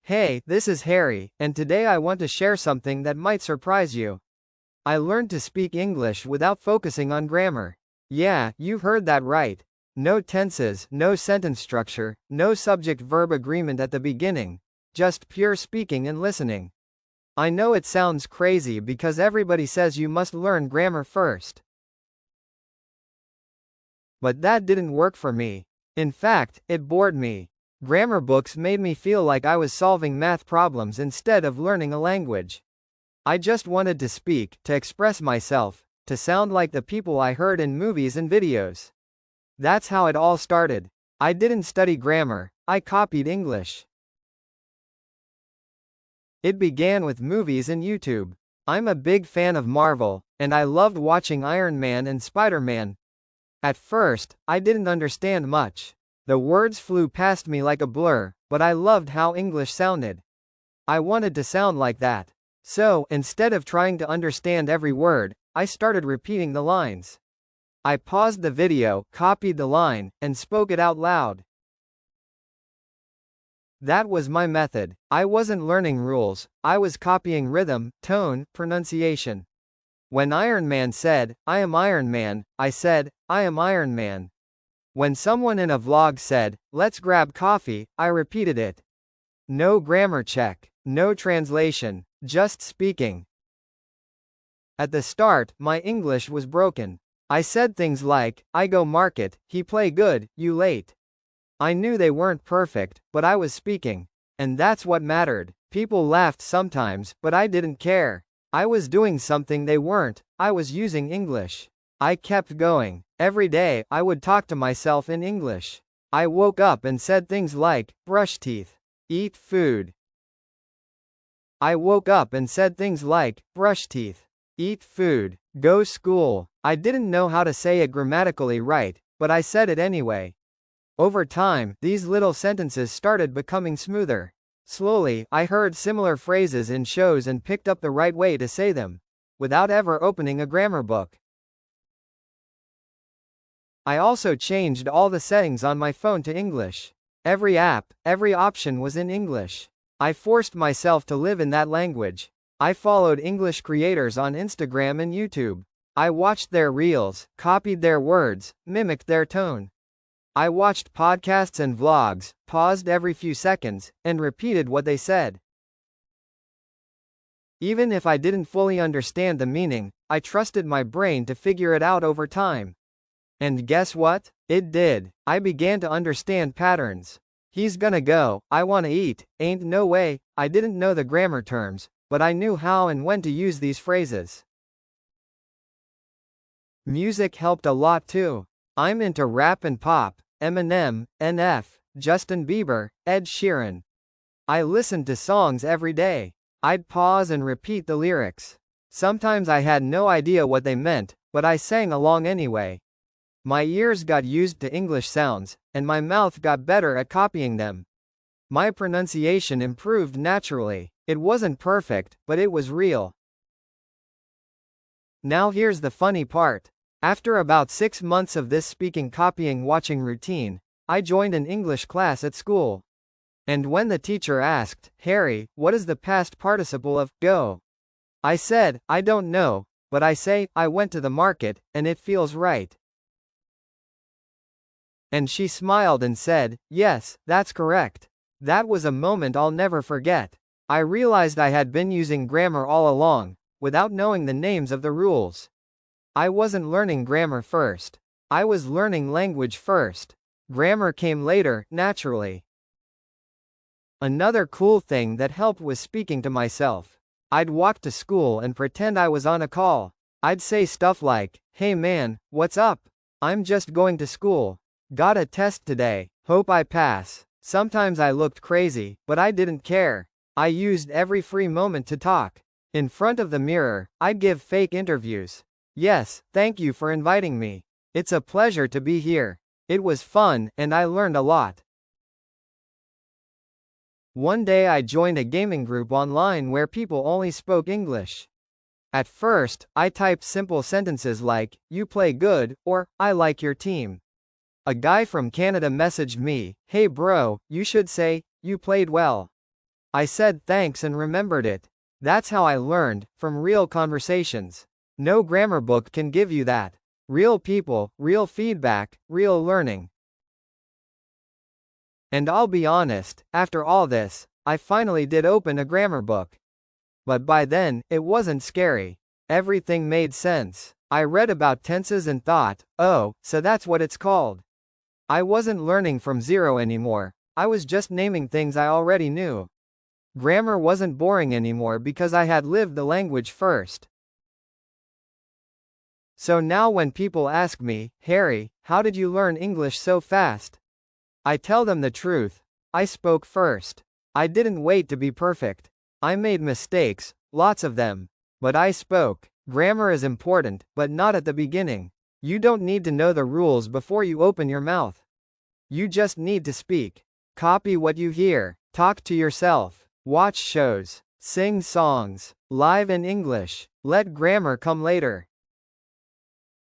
Hey, this is Harry, and today I want to share something that might surprise you. I learned to speak English without focusing on grammar. Yeah, you've heard that right. No tenses, no sentence structure, no subject-verb agreement at the beginning. Just pure speaking and listening. I know it sounds crazy because everybody says you must learn grammar first. But that didn't work for me. In fact, it bored me. Grammar books made me feel like I was solving math problems instead of learning a language. I just wanted to speak, to express myself, to sound like the people I heard in movies and videos. That's how it all started. I didn't study grammar, I copied English. It began with movies and YouTube. I'm a big fan of Marvel, and I loved watching Iron Man and Spider-Man. At first, I didn't understand much. The words flew past me like a blur, but I loved how English sounded. I wanted to sound like that. So, instead of trying to understand every word, I started repeating the lines. I paused the video, copied the line, and spoke it out loud. That was my method. I wasn't learning rules, I was copying rhythm, tone, pronunciation. When Iron Man said, "I am Iron Man," I said, "I am Iron Man." When someone in a vlog said, "Let's grab coffee," I repeated it. No grammar check, no translation, just speaking. At the start, my English was broken. I said things like, "I go market, he play good, you late." I knew they weren't perfect, but I was speaking. And that's what mattered. People laughed sometimes, but I didn't care. I was doing something they weren't, I was using English. I kept going. Every day, I would talk to myself in English. I woke up and said things like, brush teeth, eat food. I woke up and said things like, brush teeth, eat food, go school. I didn't know how to say it grammatically right, but I said it anyway. Over time, these little sentences started becoming smoother. Slowly, I heard similar phrases in shows and picked up the right way to say them, without ever opening a grammar book. I also changed all the settings on my phone to English. Every app, every option was in English. I forced myself to live in that language. I followed English creators on Instagram and YouTube. I watched their reels, copied their words, mimicked their tone. I watched podcasts and vlogs, paused every few seconds, and repeated what they said. Even if I didn't fully understand the meaning, I trusted my brain to figure it out over time. And guess what? It did. I began to understand patterns. He's gonna go, I wanna eat, ain't no way. I didn't know the grammar terms, but I knew how and when to use these phrases. Music helped a lot too. I'm into rap and pop, Eminem, NF, Justin Bieber, Ed Sheeran. I listened to songs every day. I'd pause and repeat the lyrics. Sometimes I had no idea what they meant, but I sang along anyway. My ears got used to English sounds, and my mouth got better at copying them. My pronunciation improved naturally. It wasn't perfect, but it was real. Now here's the funny part. After about 6 months of this speaking copying watching routine, I joined an English class at school. And when the teacher asked, "Harry, what is the past participle of go?" I said, "I don't know, but I say, I went to the market, and it feels right." And she smiled and said, "Yes, that's correct." That was a moment I'll never forget. I realized I had been using grammar all along, without knowing the names of the rules. I wasn't learning grammar first. I was learning language first. Grammar came later, naturally. Another cool thing that helped was speaking to myself. I'd walk to school and pretend I was on a call. I'd say stuff like, "Hey man, what's up? I'm just going to school. Got a test today, hope I pass." Sometimes I looked crazy, but I didn't care. I used every free moment to talk. In front of the mirror, I'd give fake interviews. "Yes, thank you for inviting me. It's a pleasure to be here. It was fun, and I learned a lot." One day I joined a gaming group online where people only spoke English. At first, I typed simple sentences like, "You play good," or, "I like your team." A guy from Canada messaged me, "Hey bro, you should say, you played well." I said thanks and remembered it. That's how I learned, from real conversations. No grammar book can give you that. Real people, real feedback, real learning. And I'll be honest, after all this, I finally did open a grammar book. But by then, it wasn't scary. Everything made sense. I read about tenses and thought, oh, so that's what it's called. I wasn't learning from zero anymore. I was just naming things I already knew. Grammar wasn't boring anymore because I had lived the language first. So now when people ask me, Harry, how did you learn English so fast? I tell them the truth. I spoke first. I didn't wait to be perfect. I made mistakes, lots of them. But I spoke. Grammar is important, but not at the beginning. You don't need to know the rules before you open your mouth. You just need to speak. Copy what you hear. Talk to yourself. Watch shows. Sing songs. Live in English. Let grammar come later.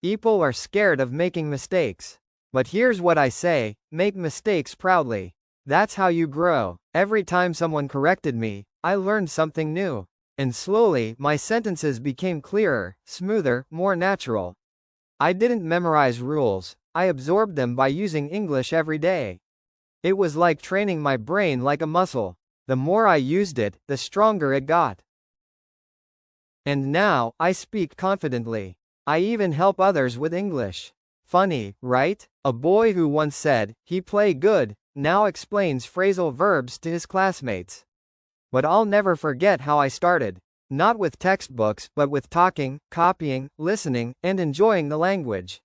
People are scared of making mistakes. But here's what I say, make mistakes proudly. That's how you grow. Every time someone corrected me, I learned something new. And slowly, my sentences became clearer, smoother, more natural. I didn't memorize rules, I absorbed them by using English every day. It was like training my brain like a muscle. The more I used it, the stronger it got. And now, I speak confidently. I even help others with English. Funny, right? A boy who once said, he play good, now explains phrasal verbs to his classmates. But I'll never forget how I started. Not with textbooks, but with talking, copying, listening, and enjoying the language.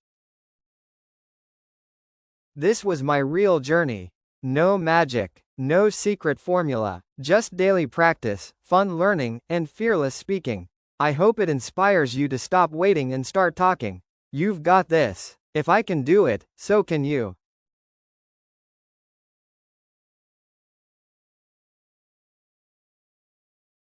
This was my real journey. No magic, no secret formula, just daily practice, fun learning, and fearless speaking. I hope it inspires you to stop waiting and start talking. You've got this. If I can do it, so can you.